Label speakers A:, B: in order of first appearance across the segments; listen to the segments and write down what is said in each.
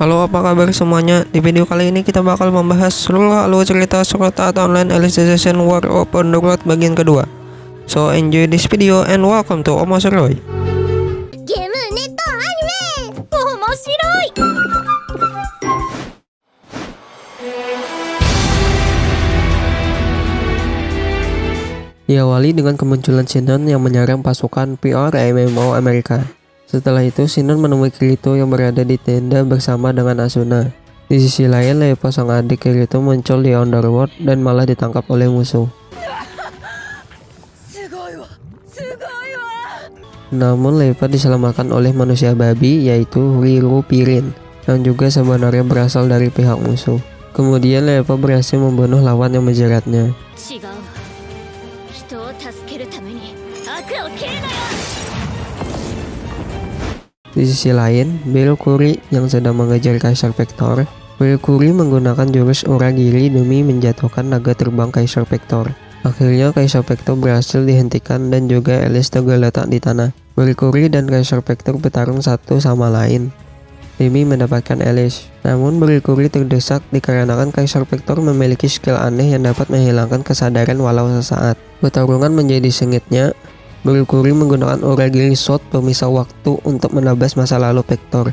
A: Halo, apa kabar semuanya? Di video kali ini kita bakal membahas seluruh alur cerita Sword Art Online Alicization War of Underworld bagian kedua. So enjoy this video and welcome to Omoshiroi. Diawali dengan kemunculan Shinon yang menyerang pasukan PRMMO Amerika. Setelah itu, Shinon menemui Kirito yang berada di tenda bersama dengan Asuna. Di sisi lain, Levo sang adik Kirito muncul di Underworld dan malah ditangkap oleh musuh. Namun Levo diselamatkan oleh manusia babi yaitu Riru Pirin yang juga sebenarnya berasal dari pihak musuh. Kemudian Levo berhasil membunuh lawan yang menjeratnya. Di sisi lain, Beilkuri yang sedang mengejar Kaisar Vector. Beilkuri menggunakan jurus Uragiri demi menjatuhkan naga terbang Kaisar Vector. Akhirnya Kaisar Vector berhasil dihentikan dan juga Alice tergeletak di tanah. Beilkuri dan Kaisar Vector bertarung satu sama lain demi mendapatkan Alice. Namun Beilkuri terdesak dikarenakan Kaisar Vector memiliki skill aneh yang dapat menghilangkan kesadaran walau sesaat. Pertarungan menjadi sengitnya. Beilkuri menggunakan Uragiri Sword pemisah waktu untuk menebas masa lalu Vector.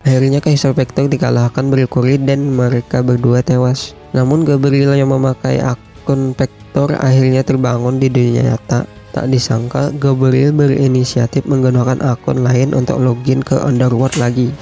A: Akhirnya Kaisar Vector dikalahkan Beilkuri dan mereka berdua tewas. Namun Gabriel yang memakai akun Vector akhirnya terbangun di dunia nyata. Tak disangka Gabriel berinisiatif menggunakan akun lain untuk login ke Underworld lagi.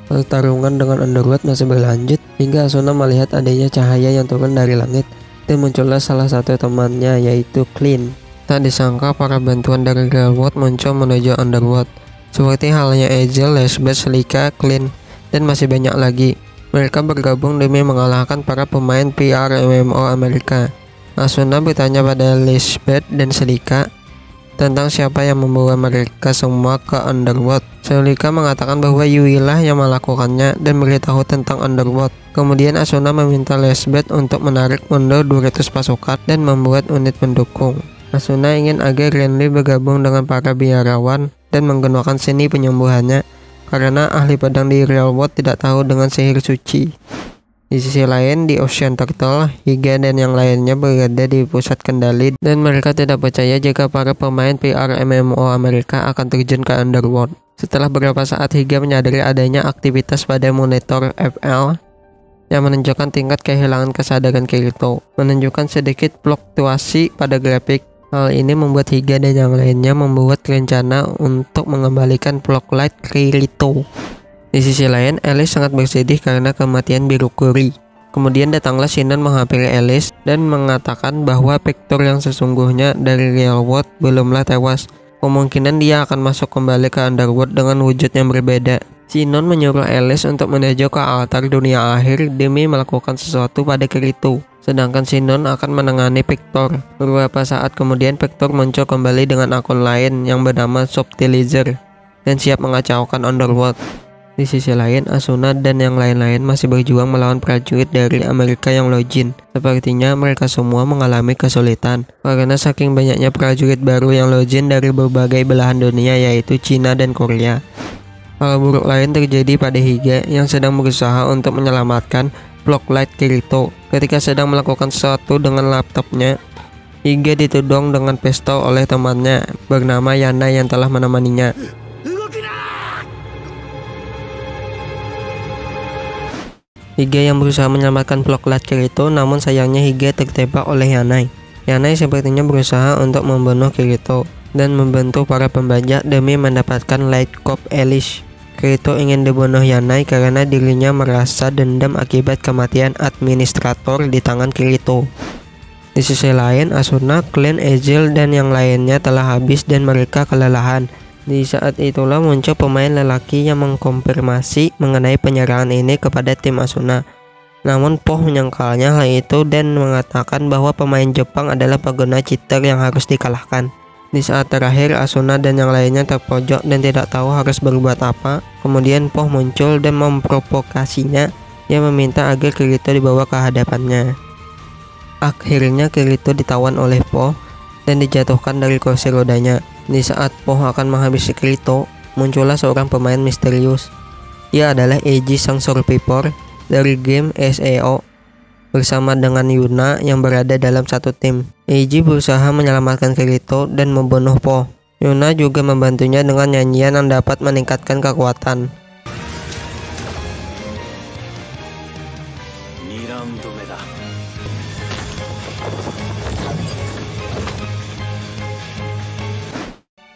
A: Pertarungan dengan Underworld masih berlanjut hingga Asuna melihat adanya cahaya yang turun dari langit dan muncullah salah satu temannya yaitu Clean. Tak disangka para bantuan dari Railworld muncul menuju Underworld seperti halnya Ezel, Lesbeth, Slika, Clean, dan masih banyak lagi. Mereka bergabung demi mengalahkan para pemain PRMMO Amerika. Asuna bertanya pada Lesbeth dan Slika tentang siapa yang membawa mereka semua ke Underworld. Slika mengatakan bahwa Yui lah yang melakukannya dan beritahu tentang Underworld. Kemudian Asuna meminta Lesbeth untuk menarik mundur 200 pasukan dan membuat unit pendukung. Asuna ingin agar Renly bergabung dengan para biarawan dan menggunakan seni penyembuhannya karena ahli pedang di Railworld tidak tahu dengan sihir suci. Di sisi lain, di Ocean Turtle, Higa dan yang lainnya berada di pusat kendali dan mereka tidak percaya jika para pemain PRMMO Amerika akan terjun ke Underworld. Setelah beberapa saat, Higa menyadari adanya aktivitas pada monitor FL yang menunjukkan tingkat kehilangan kesadaran Kirito, menunjukkan sedikit fluktuasi pada grafik. Hal ini membuat Higa dan yang lainnya membuat rencana untuk mengembalikan Flocklight Kirito. Di sisi lain, Alice sangat bersedih karena kematian Beilkuri. Kemudian datanglah Shinon menghampiri Alice dan mengatakan bahwa Vector yang sesungguhnya dari Railworld belumlah tewas. Kemungkinan dia akan masuk kembali ke Underworld dengan wujud yang berbeda. Shinon menyuruh Alice untuk menuju ke altar dunia akhir demi melakukan sesuatu pada Kirito. Sedangkan Shinon akan menangani Vector. Beberapa saat kemudian Vector muncul kembali dengan akun lain yang bernama Subtilizer dan siap mengacaukan Underworld. Di sisi lain, Asuna dan yang lain-lain masih berjuang melawan prajurit dari Amerika yang login. Sepertinya mereka semua mengalami kesulitan karena saking banyaknya prajurit baru yang login dari berbagai belahan dunia yaitu Cina dan Korea. Hal buruk lain terjadi pada Higa yang sedang berusaha untuk menyelamatkan Flocklight Kirito. Ketika sedang melakukan sesuatu dengan laptopnya, Higa ditodong dengan pistol oleh temannya bernama Yana yang telah menemaninya. Higa yang berusaha menyelamatkan Flocklight Kirito, namun sayangnya Higa tertembak oleh Yanai. Yanai sepertinya berusaha untuk membunuh Kirito dan membantu para pembajak demi mendapatkan Light Corp Alice. Kirito ingin dibunuh Yanai karena dirinya merasa dendam akibat kematian administrator di tangan Kirito. Di sisi lain, Asuna, Clean, Ezel, dan yang lainnya telah habis dan mereka kelelahan. Di saat itulah muncul pemain lelaki yang mengkonfirmasi mengenai penyerangan ini kepada tim Asuna. Namun Poh menyangkalnya hal itu dan mengatakan bahwa pemain Jepang adalah pengguna cheater yang harus dikalahkan. Di saat terakhir, Asuna dan yang lainnya terpojok dan tidak tahu harus berbuat apa. Kemudian Poh muncul dan memprovokasinya. Dia meminta agar Kirito dibawa ke hadapannya. Akhirnya Kirito ditawan oleh Poh dan dijatuhkan dari kursi rodanya. Di saat Po akan menghabisi Kirito, muncullah seorang pemain misterius. Ia adalah Eiji sang survivor dari game SAO bersama dengan Yuna yang berada dalam satu tim. Eiji berusaha menyelamatkan Kirito dan membunuh Po. Yuna juga membantunya dengan nyanyian yang dapat meningkatkan kekuatan.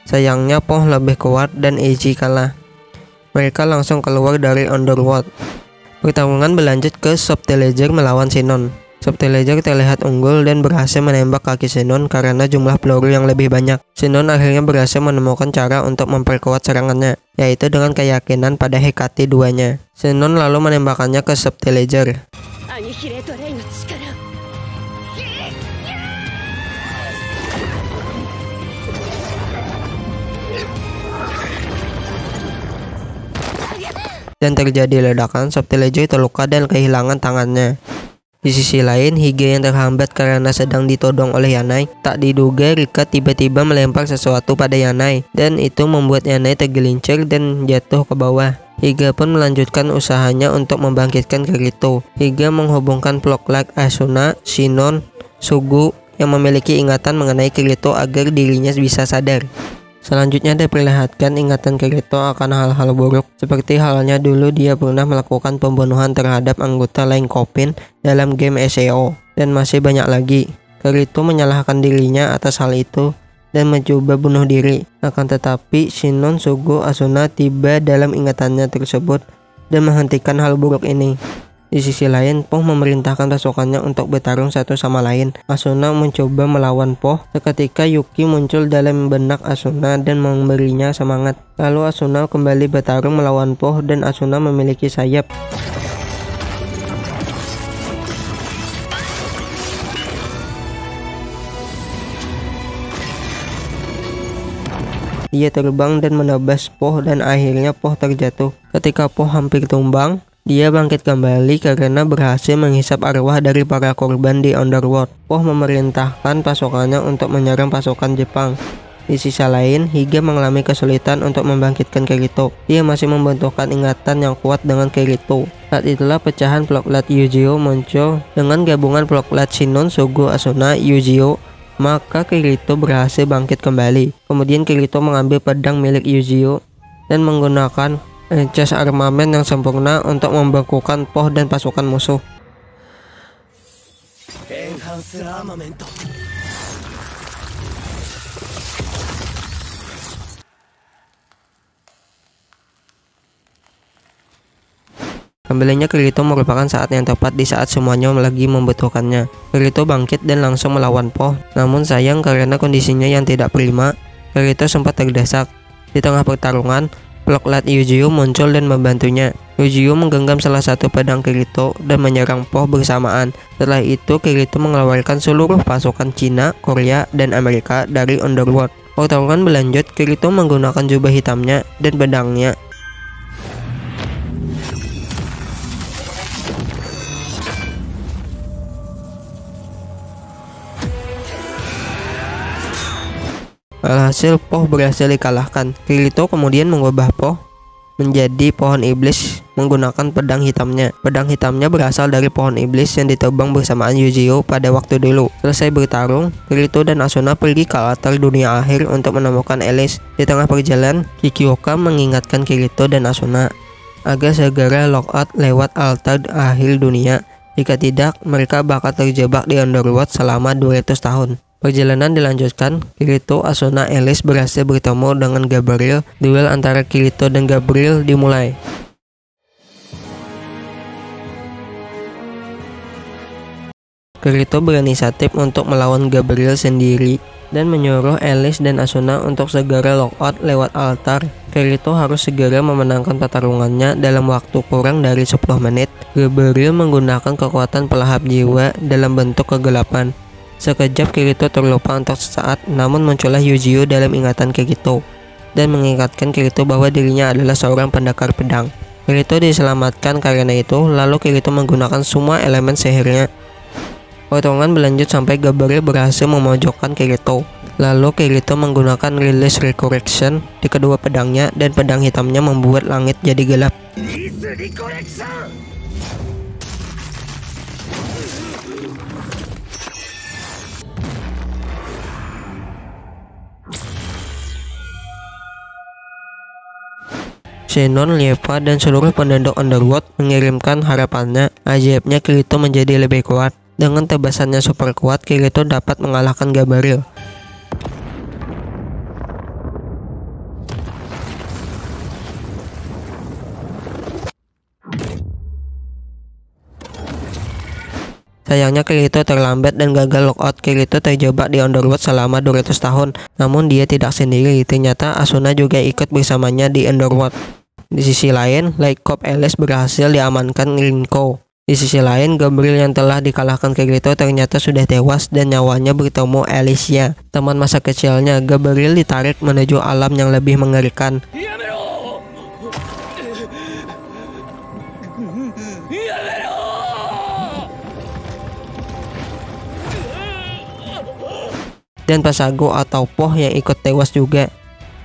A: Sayangnya Po lebih kuat dan Eiji kalah. Mereka langsung keluar dari Underworld. Pertarungan berlanjut ke Subtillager melawan Sinon. Subtillager terlihat unggul dan berhasil menembak kaki Sinon karena jumlah peluru yang lebih banyak. Sinon akhirnya berhasil menemukan cara untuk memperkuat serangannya, yaitu dengan keyakinan pada Hekate 2-nya. Sinon lalu menembakkannya ke Subtillager. Dan terjadi ledakan, Subtillager terluka dan kehilangan tangannya. Di sisi lain, Hige yang terhambat karena sedang ditodong oleh Yanai. Tak diduga Rika tiba-tiba melempar sesuatu pada Yanai, dan itu membuat Yanai tergelincir dan jatuh ke bawah. Higa pun melanjutkan usahanya untuk membangkitkan Kirito. Higa menghubungkan Flocklight Asuna, Sinon, Sugu yang memiliki ingatan mengenai Kirito agar dirinya bisa sadar. Selanjutnya diperlihatkan ingatan Kirito akan hal-hal buruk, seperti halnya dulu dia pernah melakukan pembunuhan terhadap anggota lain Kopin dalam game SAO, dan masih banyak lagi. Kirito menyalahkan dirinya atas hal itu dan mencoba bunuh diri. Akan tetapi Sinon, Sugu, Asuna tiba dalam ingatannya tersebut dan menghentikan hal buruk ini. Di sisi lain, Po memerintahkan pasukannya untuk bertarung satu sama lain. Asuna mencoba melawan Po. Seketika Yuki muncul dalam benak Asuna dan memberinya semangat. Lalu Asuna kembali bertarung melawan Po dan Asuna memiliki sayap. Dia terbang dan menebas Po dan akhirnya Po terjatuh. Ketika Po hampir tumbang, dia bangkit kembali karena berhasil menghisap arwah dari para korban di Underworld. Po memerintahkan pasukannya untuk menyerang pasukan Jepang. Di sisi lain, Higa mengalami kesulitan untuk membangkitkan Kirito. Dia masih membutuhkan ingatan yang kuat dengan Kirito. Saat itulah pecahan Flocklight Yujio muncul dengan gabungan Flocklight Sinon, Sugu, Asuna, Yujio. Maka Kirito berhasil bangkit kembali. Kemudian Kirito mengambil pedang milik Yujio dan menggunakan cas armamen yang sempurna untuk membekukan Po dan pasukan musuh. Kembalinya Kirito merupakan saat yang tepat di saat semuanya lagi membutuhkannya. Kirito bangkit dan langsung melawan Po. Namun sayang karena kondisinya yang tidak prima, Kirito sempat terdesak. Di tengah pertarungan, Flocklight Yujio muncul dan membantunya. Yujio menggenggam salah satu pedang Kirito dan menyerang Po bersamaan. Setelah itu Kirito mengeluarkan seluruh pasukan Cina, Korea, dan Amerika dari Underworld. Pertarungan berlanjut, Kirito menggunakan jubah hitamnya dan pedangnya. Alhasil Po berhasil dikalahkan. Kirito kemudian mengubah Po menjadi pohon iblis menggunakan pedang hitamnya. Pedang hitamnya berasal dari pohon iblis yang ditebang bersamaan Yujio pada waktu dulu. Selesai bertarung, Kirito dan Asuna pergi ke altar dunia akhir untuk menemukan Alice. Di tengah perjalanan, Kikioka mengingatkan Kirito dan Asuna agar segera lockout lewat altar akhir dunia. Jika tidak, mereka bakal terjebak di Underworld selama 200 tahun. Perjalanan dilanjutkan, Kirito, Asuna, Alice berhasil bertemu dengan Gabriel. Duel antara Kirito dan Gabriel dimulai. Kirito berinisiatif untuk melawan Gabriel sendiri dan menyuruh Alice dan Asuna untuk segera lockout lewat altar. Kirito harus segera memenangkan pertarungannya dalam waktu kurang dari 10 menit. Gabriel menggunakan kekuatan pelahap jiwa dalam bentuk kegelapan. Sekejap Kirito terlupa untuk sesaat, namun muncullah Yujio dalam ingatan Kirito dan mengingatkan Kirito bahwa dirinya adalah seorang pendekar pedang. Kirito diselamatkan karena itu, lalu Kirito menggunakan semua elemen sihirnya. Pertarungan berlanjut sampai Gabriel berhasil memojokkan Kirito. Lalu Kirito menggunakan Release Recollection di kedua pedangnya dan pedang hitamnya membuat langit jadi gelap. Zenon, Lieva, dan seluruh penduduk Underworld mengirimkan harapannya. Ajaibnya Kirito menjadi lebih kuat. Dengan tebasannya super kuat, Kirito dapat mengalahkan Gabriel. Sayangnya Kirito terlambat dan gagal lockout. Kirito terjebak di Underworld selama 200 tahun. Namun dia tidak sendiri, ternyata Asuna juga ikut bersamanya di Underworld. Di sisi lain, Light Cop Alice berhasil diamankan Rinko. Di sisi lain, Gabriel yang telah dikalahkan Kirito ternyata sudah tewas dan nyawanya bertemu Alicia, teman masa kecilnya. Gabriel ditarik menuju alam yang lebih mengerikan. Dan Pasago atau Poh yang ikut tewas juga.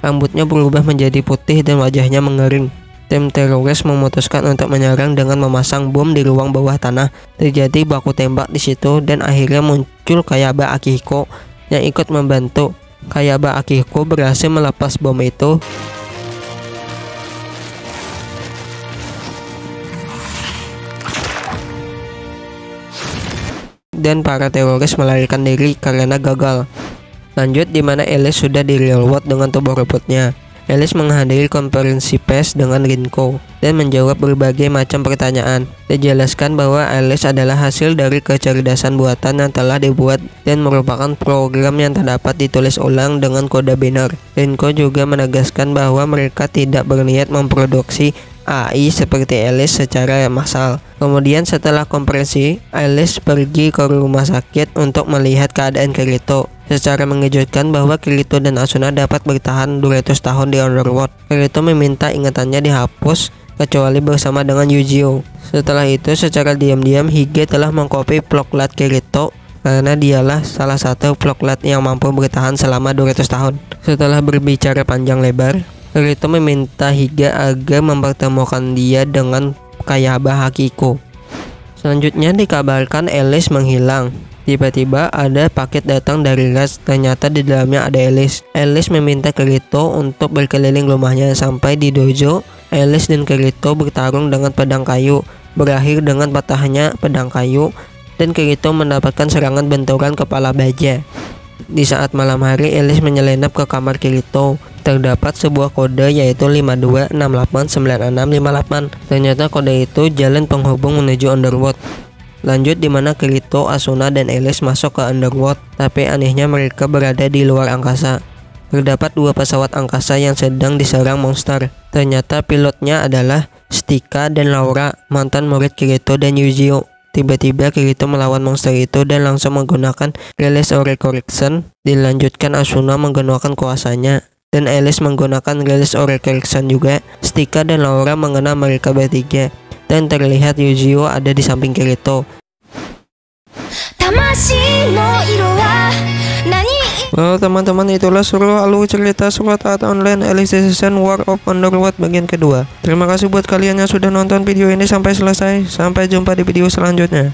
A: Rambutnya berubah menjadi putih dan wajahnya mengering. Tim teroris memutuskan untuk menyerang dengan memasang bom di ruang bawah tanah. Terjadi baku tembak di situ dan akhirnya muncul Kayaba Akihiko yang ikut membantu. Kayaba Akihiko berhasil melepas bom itu. Dan para teroris melarikan diri karena gagal. Lanjut di mana Alice sudah di real world dengan tubuh robotnya. Alice menghadiri konferensi pers dengan Rinko dan menjawab berbagai macam pertanyaan. Dijelaskan bahwa Alice adalah hasil dari kecerdasan buatan yang telah dibuat dan merupakan program yang tak dapat ditulis ulang dengan kode biner. Rinko juga menegaskan bahwa mereka tidak berniat memproduksi AI seperti Alice secara massal. Kemudian setelah konferensi, Alice pergi ke rumah sakit untuk melihat keadaan Kirito. Secara mengejutkan bahwa Kirito dan Asuna dapat bertahan 200 tahun di Underworld. Kirito meminta ingatannya dihapus kecuali bersama dengan Yujiro. Setelah itu secara diam-diam Hige telah mengcopy Ploglat Kirito karena dialah salah satu Ploglat yang mampu bertahan selama 200 tahun. Setelah berbicara panjang lebar, Kirito meminta Higa agar mempertemukan dia dengan Kayaba Akihiko. Selanjutnya dikabarkan Alice menghilang. Tiba-tiba ada paket datang dari Ras, ternyata di dalamnya ada Alice. Alice meminta Kirito untuk berkeliling rumahnya. Sampai di dojo, Alice dan Kirito bertarung dengan pedang kayu. Berakhir dengan patahnya pedang kayu dan Kirito mendapatkan serangan benturan kepala baja. Di saat malam hari, Alice menyelinap ke kamar Kirito. Terdapat sebuah kode yaitu 52689658. Ternyata kode itu jalan penghubung menuju Underworld. Lanjut di mana Kirito, Asuna, dan Alice masuk ke Underworld, tapi anehnya mereka berada di luar angkasa. Terdapat dua pesawat angkasa yang sedang diserang monster. Ternyata pilotnya adalah Stika dan Laura, mantan murid Kirito dan Yujiro. Tiba-tiba Kirito melawan monster itu dan langsung menggunakan Release Recollection. Dilanjutkan Asuna menggunakan kuasanya dan Alice menggunakan Release Recollection juga. Stika dan Laura mengenal mereka bertiga dan terlihat Yujiro ada di samping Kirito. Well teman-teman, itulah seluruh alur cerita Sword Art Online Alicization War of Underworld bagian kedua. Terima kasih buat kalian yang sudah nonton video ini sampai selesai. Sampai jumpa di video selanjutnya.